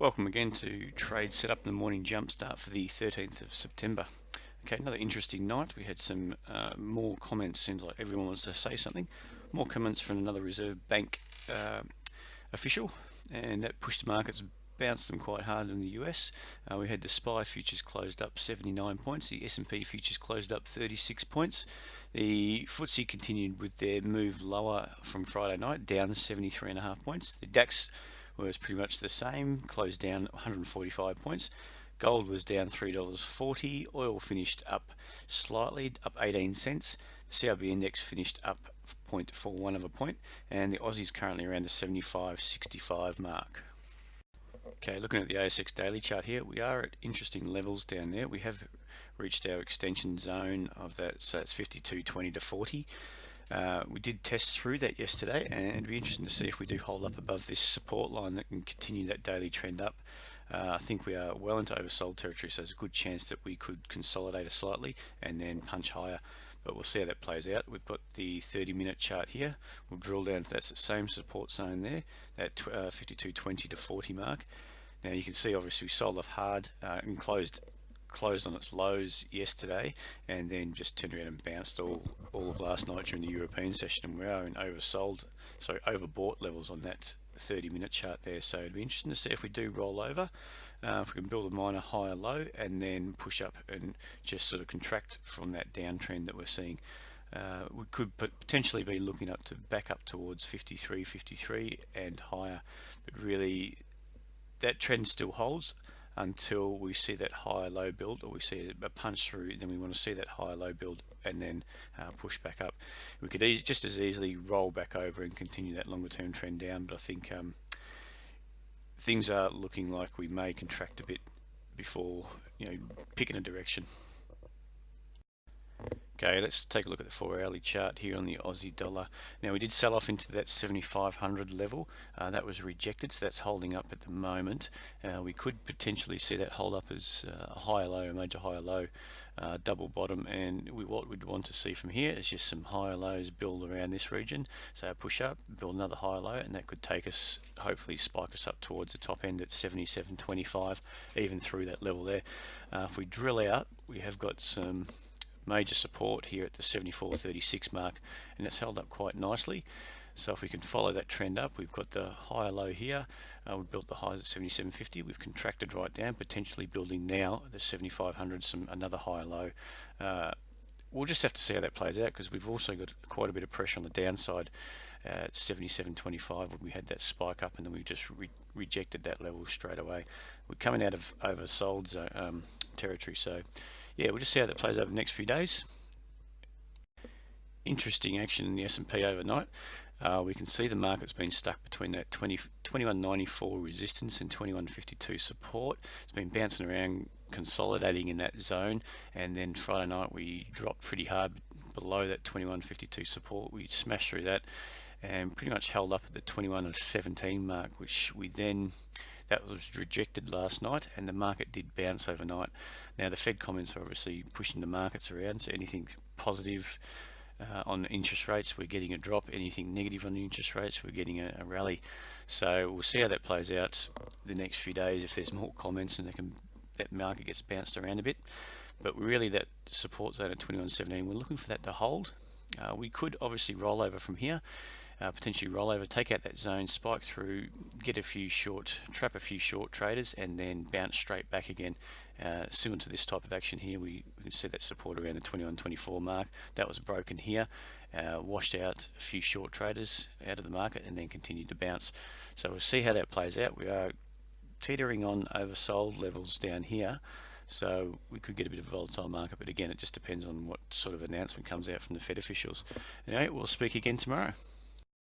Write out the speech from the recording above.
Welcome again to Trade Setup in the Morning Jumpstart for the 13th of September. Okay, another interesting night. We had some more comments. Seems like everyone wants to say something. More comments from another Reserve Bank official, and that pushed the markets, bounced them quite hard in the US. We had the SPY futures closed up 79 points. The S&P futures closed up 36 points. The FTSE continued with their move lower from Friday night, down 73.5 points. The DAX was pretty much the same, closed down 145 points. Gold was down $3.40. Oil finished up slightly, up 18 cents. The CRB index finished up 0.41 of a point, and the Aussie is currently around the 75.65 mark. Okay, looking at the ASX daily chart here, we are at interesting levels down there. We have reached our extension zone of that, so it's 52.20 to 40. We did test through that yesterday, and it'd be interesting to see if we do hold up above this support line that can continue that daily trend up. I think we are well into oversold territory, so there's a good chance that we could consolidate it slightly and then punch higher. But we'll see how that plays out. We've got the 30-minute chart here. We'll drill down to that same support zone there, that 52.20 to 40 mark. Now you can see obviously we sold off hard and closed on its lows yesterday, and then just turned around and bounced all of last night during the European session, and we are in overbought levels on that 30-minute chart there. So it'd be interesting to see if we do roll over, if we can build a minor higher low and then push up and just sort of contract from that downtrend that we're seeing. We could potentially be looking up to back up towards 53 and higher, but really that trend still holds until we see that higher low build, or we see a punch through. Then we want to see that higher low build and then push back up. We could just as easily roll back over and continue that longer term trend down, but I think things are looking like we may contract a bit before picking a direction. Okay, let's take a look at the 4-hourly chart here on the Aussie dollar. Now we did sell off into that 7,500 level. That was rejected, so that's holding up at the moment. We could potentially see that hold up as a higher low, a major higher low, double bottom, and what we'd want to see from here is just some higher lows build around this region. So push up, build another higher low, and that could take us, hopefully spike us up towards the top end at 77.25, even through that level there. If we drill out, we have got some major support here at the 74.36 mark, and it's held up quite nicely. So if we can follow that trend up, we've got the higher low here. We've built the highs at 77.50. We've contracted right down, potentially building now the 7,500, another higher low. We'll just have to see how that plays out, because we've also got quite a bit of pressure on the downside at 77.25 when we had that spike up, and then we just rejected that level straight away. We're coming out of oversold territory, so yeah, we'll just see how that plays over the next few days. Interesting action in the S&P overnight. We can see the market's been stuck between that 21.94 resistance and 21.52 support. It's been bouncing around, consolidating in that zone, and then Friday night we dropped pretty hard below that 21.52 support. We smashed through that and pretty much held up at the 21.17 mark, which that was rejected last night, and the market did bounce overnight. Now the Fed comments are obviously pushing the markets around, so anything positive on interest rates, we're getting a drop. Anything negative on the interest rates, we're getting a rally. So we'll see how that plays out the next few days. If there's more comments, and that market gets bounced around a bit. But really, that support zone at 21.17, we're looking for that to hold. We could obviously roll over from here, potentially roll over, take out that zone, spike through, trap a few short traders, and then bounce straight back again. Similar to this type of action here, we can see that support around the 21.24 mark. That was broken here, washed out a few short traders out of the market, and then continued to bounce. So we'll see how that plays out. We are teetering on oversold levels down here, so we could get a bit of a volatile market, but again, it just depends on what sort of announcement comes out from the Fed officials. Anyway, we'll speak again tomorrow.